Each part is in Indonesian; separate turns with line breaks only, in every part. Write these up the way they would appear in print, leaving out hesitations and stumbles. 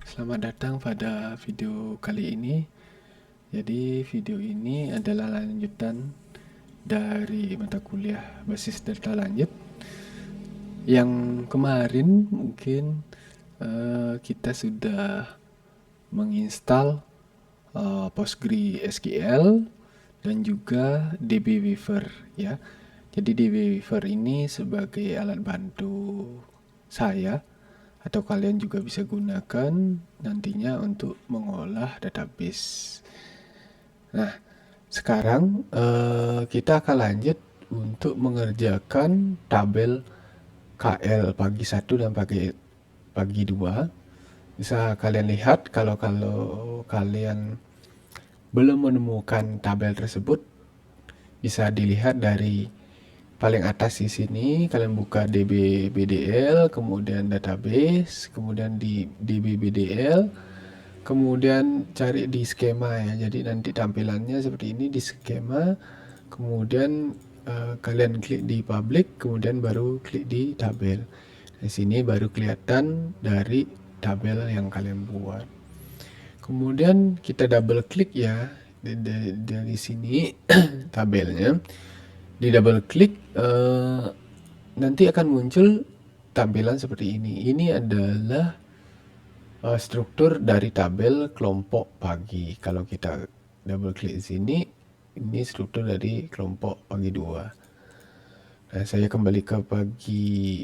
Selamat datang pada video kali ini. Jadi video ini adalah lanjutan dari mata kuliah basis data lanjut. Yang kemarin mungkin kita sudah menginstal PostgreSQL dan juga DB Weaver ya. Jadi DB Weaver ini sebagai alat bantu saya atau kalian juga bisa gunakan nantinya untuk mengolah database. Nah, sekarang kita akan lanjut untuk mengerjakan tabel KL pagi 1 dan pagi 2. Bisa kalian lihat kalau kalian belum menemukan tabel tersebut, bisa dilihat dari paling atas di sini. Kalian buka DB-BDL, kemudian database, kemudian di DB-BDL, kemudian cari di skema ya. Jadi nanti tampilannya seperti ini di skema. Kemudian kalian klik di public, kemudian baru klik di tabel. Di sini baru kelihatan dari tabel yang kalian buat. Kemudian kita double klik ya dari sini tabelnya. Di double klik nanti akan muncul tampilan seperti ini. Ini adalah struktur dari tabel kelompok pagi. Kalau kita double klik di sini, ini struktur dari kelompok pagi 2. Nah, saya kembali ke pagi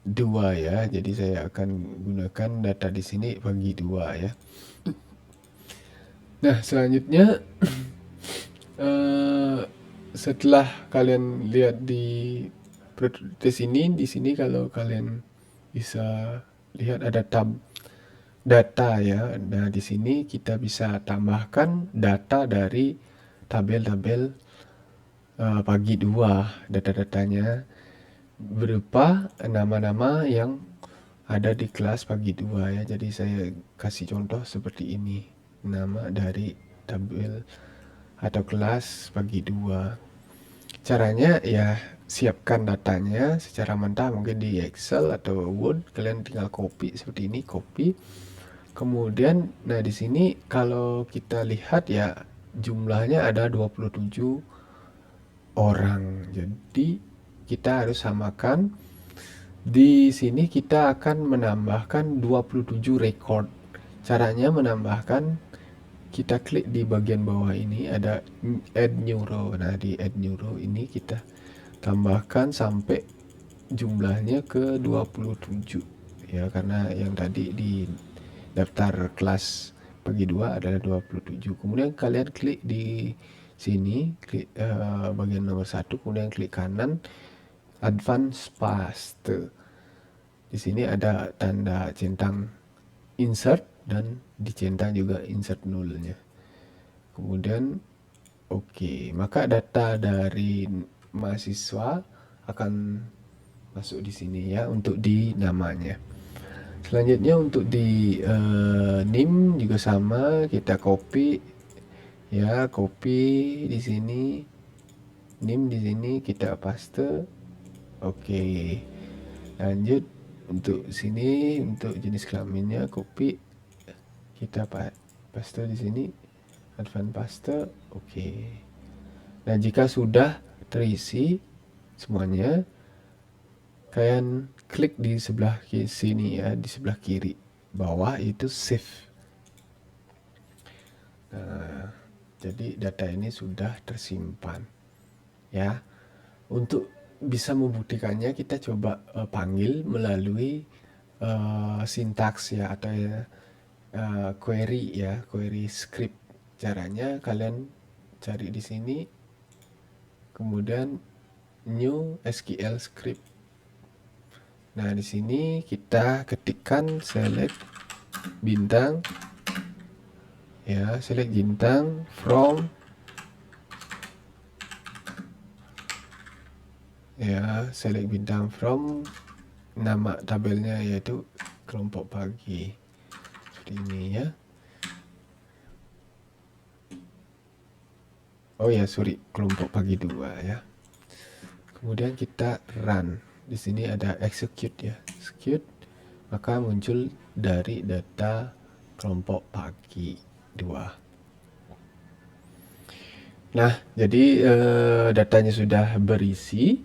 2 ya. Jadi saya akan gunakan data di sini pagi 2 ya. Nah, selanjutnya setelah kalian lihat di prioritas ini, di sini kalau kalian bisa lihat ada tab data ya. Nah, di sini kita bisa tambahkan data dari tabel-tabel pagi 2, data-datanya berupa nama-nama yang ada di kelas pagi 2 ya. Jadi saya kasih contoh seperti ini. Nama dari tabel atau kelas pagi 2. Caranya ya siapkan datanya secara mentah, mungkin di Excel atau Word. Kalian tinggal copy seperti ini, copy. Kemudian nah di sini kalau kita lihat ya jumlahnya ada 27 orang. Jadi kita harus samakan. Di sini kita akan menambahkan 27 record. Caranya menambahkan, kita klik di bagian bawah ini ada add new row. Nah, di add new row ini kita tambahkan sampai jumlahnya ke 27 ya, karena yang tadi di daftar kelas pagi 2 adalah 27. Kemudian kalian klik di sini, klik bagian nomor 1, kemudian klik kanan advance paste. Di sini ada tanda centang insert dan dicentang juga insert nullnya. Kemudian oke, maka data dari mahasiswa akan masuk di sini ya untuk di namanya. Selanjutnya untuk di NIM juga sama, kita copy ya, copy di sini NIM, di sini kita paste. Oke. Lanjut untuk sini, untuk jenis kelaminnya copy, kita paste di sini, advance paste. Oke. Nah, jika sudah terisi semuanya, kalian klik di sebelah sini ya, di sebelah kiri bawah itu save. Nah, jadi data ini sudah tersimpan ya. Untuk bisa membuktikannya kita coba panggil melalui sintaks ya, atau query ya, query script. Caranya kalian cari di sini, kemudian new SQL script. Nah, di sini kita ketikkan select bintang ya, select bintang from ya, select bintang from nama tabelnya yaitu kelompok pagi. Seperti ini ya. Oh ya, sorry, kelompok pagi 2 ya. Kemudian kita run. Di sini ada execute ya, execute, maka muncul dari data kelompok pagi 2. Nah, jadi datanya sudah berisi.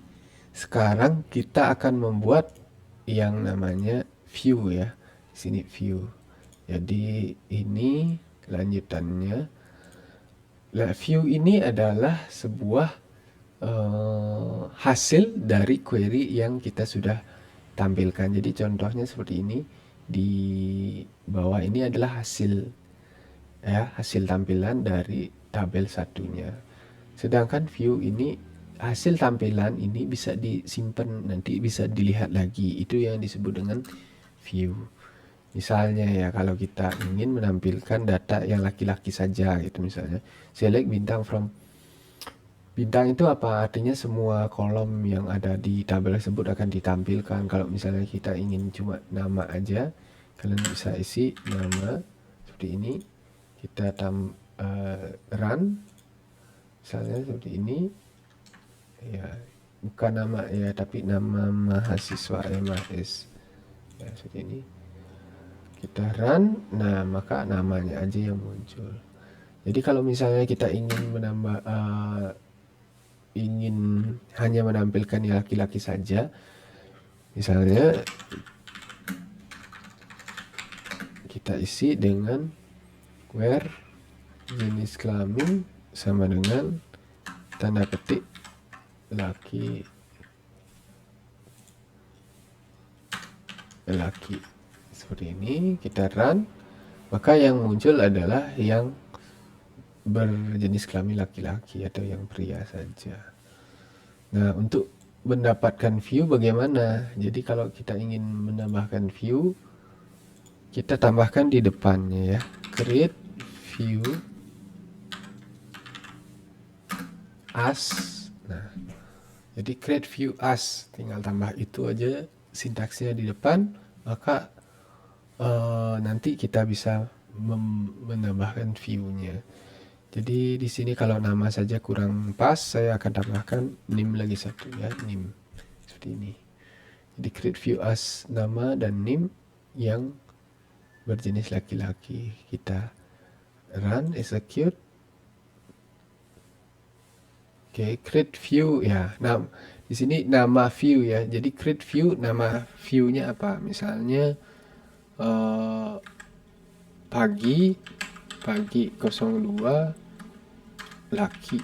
Sekarang kita akan membuat yang namanya view ya. Sini view. Jadi ini lanjutannya. Nah, view ini adalah sebuah hasil dari query yang kita sudah tampilkan. Jadi contohnya seperti ini. Di bawah ini adalah hasil ya, hasil tampilan dari tabel satunya. Sedangkan view ini, hasil tampilan ini bisa disimpan, nanti bisa dilihat lagi. Itu yang disebut dengan view. Misalnya ya, kalau kita ingin menampilkan data yang laki-laki saja gitu, misalnya select bintang from. Bintang itu apa? Artinya semua kolom yang ada di tabel tersebut akan ditampilkan. Kalau misalnya kita ingin cuma nama aja, kalian bisa isi nama seperti ini. Kita run misalnya seperti ini ya, bukan nama ya, tapi nama mahasiswa MAS ya, seperti ini. Kita run, nah maka namanya aja yang muncul. Jadi kalau misalnya kita ingin menambah ingin hanya menampilkan yang laki-laki saja, misalnya kita isi dengan where jenis kelamin sama dengan tanda petik laki seperti ini. Kita run, maka yang muncul adalah yang berjenis kelamin laki-laki atau yang pria saja. Nah, untuk mendapatkan view bagaimana? Jadi kalau kita ingin menambahkan view, kita tambahkan di depannya ya, create view as. Nah, jadi create view as, tinggal tambah itu aja sintaksnya di depan, maka nanti kita bisa menambahkan view-nya. Jadi di sini kalau nama saja kurang pas, saya akan tambahkan nim lagi satu ya, nim seperti ini. Jadi create view as nama dan nim yang berjenis laki-laki. Kita run, execute. Oke, create view ya. Nah, di sini nama view ya. Jadi create view, nama view-nya apa? Misalnya pagi 02 laki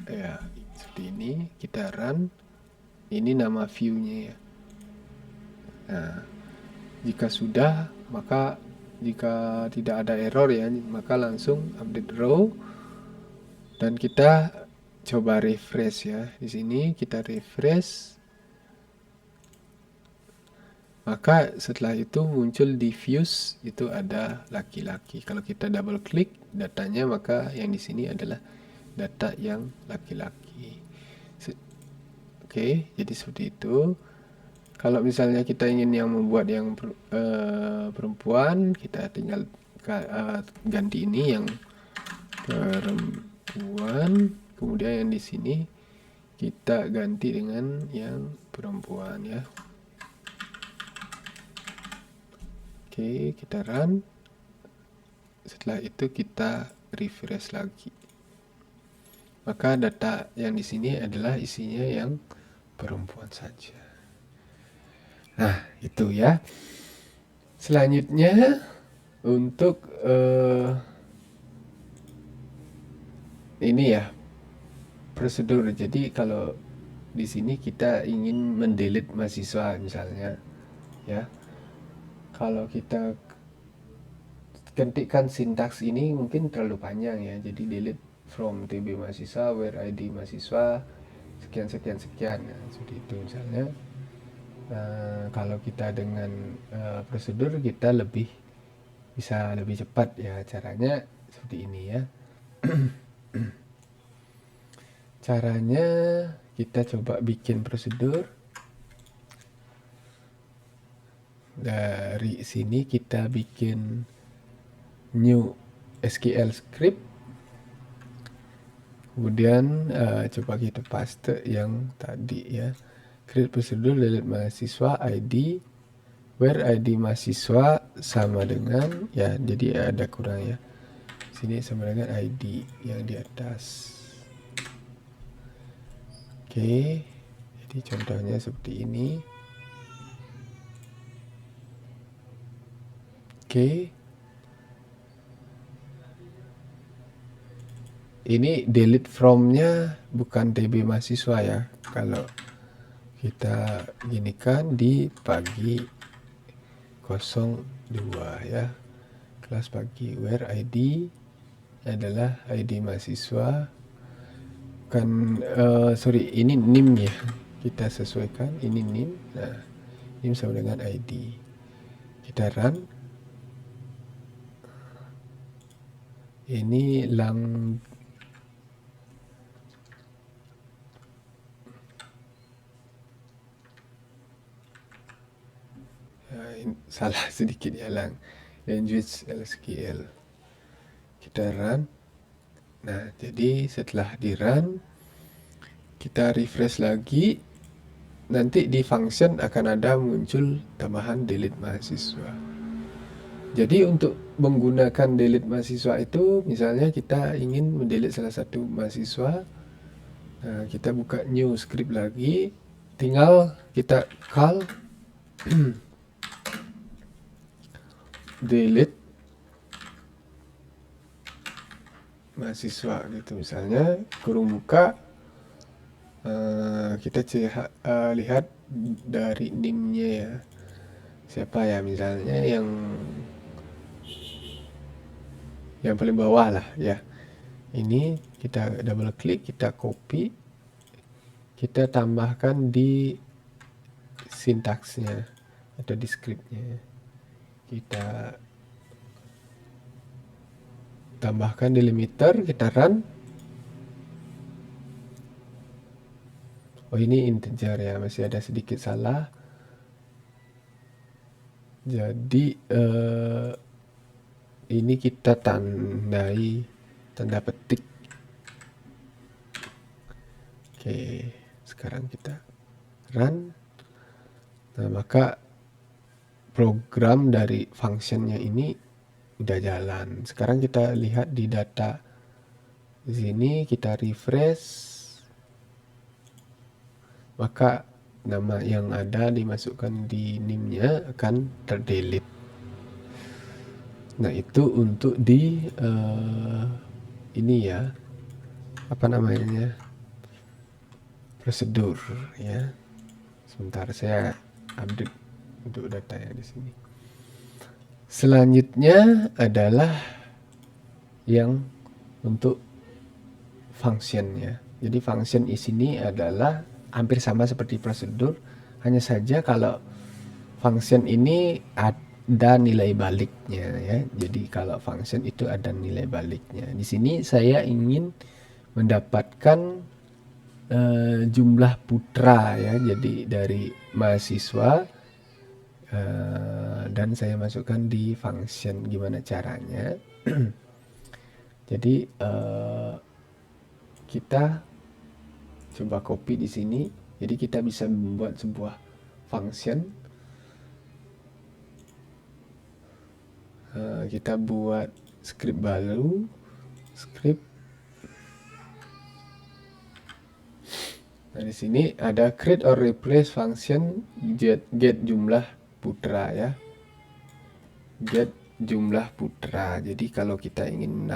ya, seperti ini. Kita run, ini nama view-nya ya. Nah, jika sudah, maka jika tidak ada error ya, maka langsung update row dan kita coba refresh ya. Di sini kita refresh, maka setelah itu muncul di views itu ada laki-laki. Kalau kita double klik datanya, maka yang di sini adalah data yang laki-laki. Oke, jadi seperti itu. Kalau misalnya kita ingin yang membuat yang perempuan, kita tinggal ganti ini yang perempuan, kemudian yang di sini kita ganti dengan yang perempuan ya. Oke, kita run. Setelah itu kita refresh lagi. Maka data yang di sini adalah isinya yang perempuan saja. Nah, itu ya. Selanjutnya untuk ini ya, prosedur. Jadi kalau di sini kita ingin mendelete mahasiswa misalnya ya. Kalau kita ketikkan sintaks ini mungkin terlalu panjang ya. Jadi delete from tb mahasiswa, where id mahasiswa, sekian ya, seperti itu misalnya. Kalau kita dengan prosedur, kita bisa lebih cepat ya. Caranya seperti ini ya. Caranya kita coba bikin prosedur. Dari sini kita bikin new SQL script, kemudian coba kita paste yang tadi ya, create prosedur delete mahasiswa ID, where ID mahasiswa sama dengan ya, jadi ada kurang ya. Sini sama dengan ID yang di atas. Oke, jadi contohnya seperti ini. Oke, ini delete from-nya bukan DB mahasiswa ya. Kalau kita ginikan di pagi 02 ya, kelas pagi, where ID adalah ID mahasiswa, kan sorry, ini NIM ya, kita sesuaikan ini NIM. Nah, NIM sama dengan ID. Kita run. Ini salah sedikit ya, language LSQL. Kita run. Nah, jadi setelah di run, kita refresh lagi, nanti di function akan ada muncul tambahan delete mahasiswa. Jadi untuk menggunakan delete mahasiswa itu, misalnya kita ingin mendelete salah satu mahasiswa, nah, kita buka new script lagi, tinggal kita call delete mahasiswa gitu, misalnya kurung buka, kita lihat dari NIM-nya ya, siapa ya, misalnya yang paling bawah lah ya. Ini kita double klik, kita copy, kita tambahkan di sintaksnya atau di scriptnya, kita tambahkan delimiter, kita run. Oh, ini integer ya, masih ada sedikit salah. Jadi ini kita tandai tanda petik. Oke, sekarang kita run. Nah, maka program dari functionnya ini udah jalan. Sekarang kita lihat di data di sini, kita refresh, maka nama yang ada dimasukkan di NIM-nya akan terdelete. Nah, itu untuk di ini ya, apa namanya, prosedur ya. Sebentar, saya update untuk datanya di sini. Selanjutnya adalah yang untuk functionnya. Jadi function di sini adalah hampir sama seperti prosedur, hanya saja kalau function ini ada nilai baliknya ya. Jadi kalau function itu ada nilai baliknya. Di sini saya ingin mendapatkan jumlah putra ya. Jadi dari mahasiswa, dan saya masukkan di function. Gimana caranya? Jadi kita coba copy di sini. Jadi kita bisa membuat sebuah function. Kita buat script baru, script. Nah, di sini ada create or replace function get jumlah putra ya. Get jumlah putra. Jadi kalau kita ingin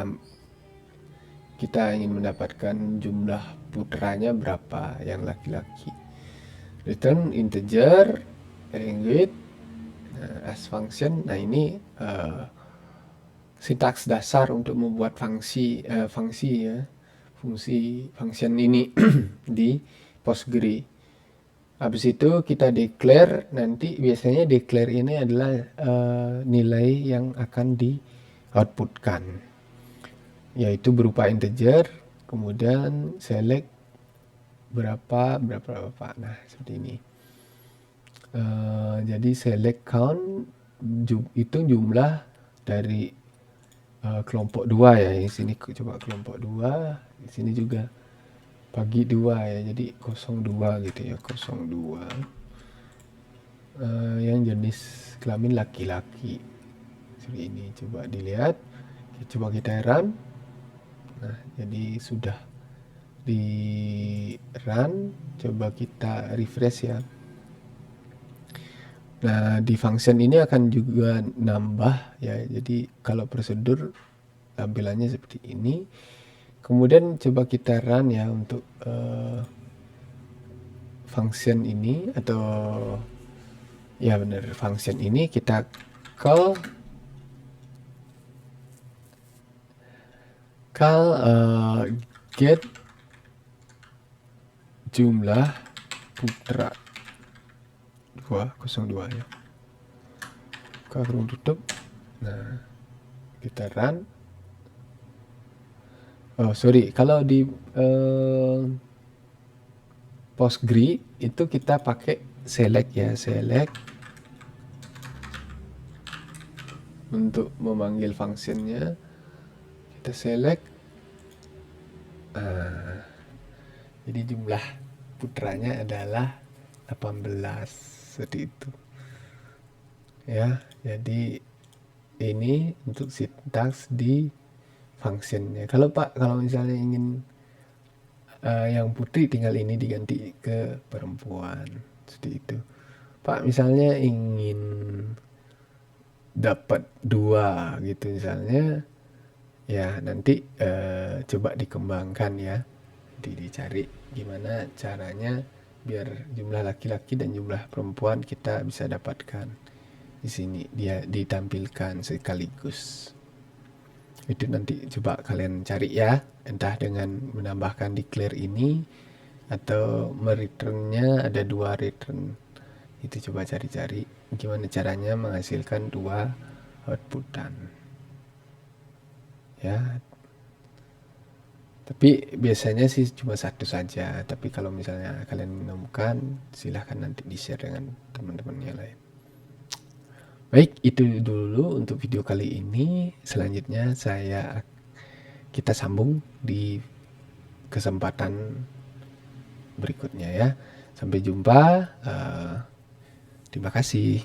mendapatkan jumlah putranya berapa yang laki-laki. Return integer language as function. Nah, ini sintaks dasar untuk membuat fungsi ya. Fungsi function ini di Postgre. Habis itu kita declare, nanti biasanya declare ini adalah nilai yang akan di outputkan, yaitu berupa integer, kemudian select berapa. Nah, seperti ini. Jadi select count itu jumlah dari kelompok 2 ya. Di sini coba kelompok 2, di sini juga pagi 2 ya. Jadi 02 gitu ya, 02. yang jenis kelamin laki-laki seperti ini. Coba dilihat, coba kita run. Nah, jadi sudah di run, coba kita refresh ya. Nah, di function ini akan juga nambah ya. Jadi kalau prosedur tampilannya seperti ini. Kemudian coba kita run ya untuk function ini, atau ya benar, function ini kita call get jumlah putra 202 ya. Buka kurung tutup. Nah, kita run. Oh sorry, kalau di Postgre itu kita pakai select ya, select untuk memanggil functionnya. Kita select, jadi jumlah putranya adalah 18 seperti itu ya. Jadi ini untuk sintaks di functionnya. Kalau misalnya ingin yang putri, tinggal ini diganti ke perempuan seperti itu. Pak misalnya ingin dapat 2 gitu misalnya ya, nanti coba dikembangkan ya. Jadi dicari gimana caranya biar jumlah laki-laki dan jumlah perempuan kita bisa dapatkan. Di sini dia ditampilkan sekaligus. Itu nanti coba kalian cari ya, entah dengan menambahkan declare ini atau mereturnnya ada 2 return. Itu coba cari-cari gimana caranya menghasilkan 2 outputan ya. Tapi biasanya sih cuma 1 saja, tapi kalau misalnya kalian menemukan, silahkan nanti di-share dengan teman-teman yang lain. Baik, itu dulu untuk video kali ini. Selanjutnya kita sambung di kesempatan berikutnya ya. Sampai jumpa. Terima kasih.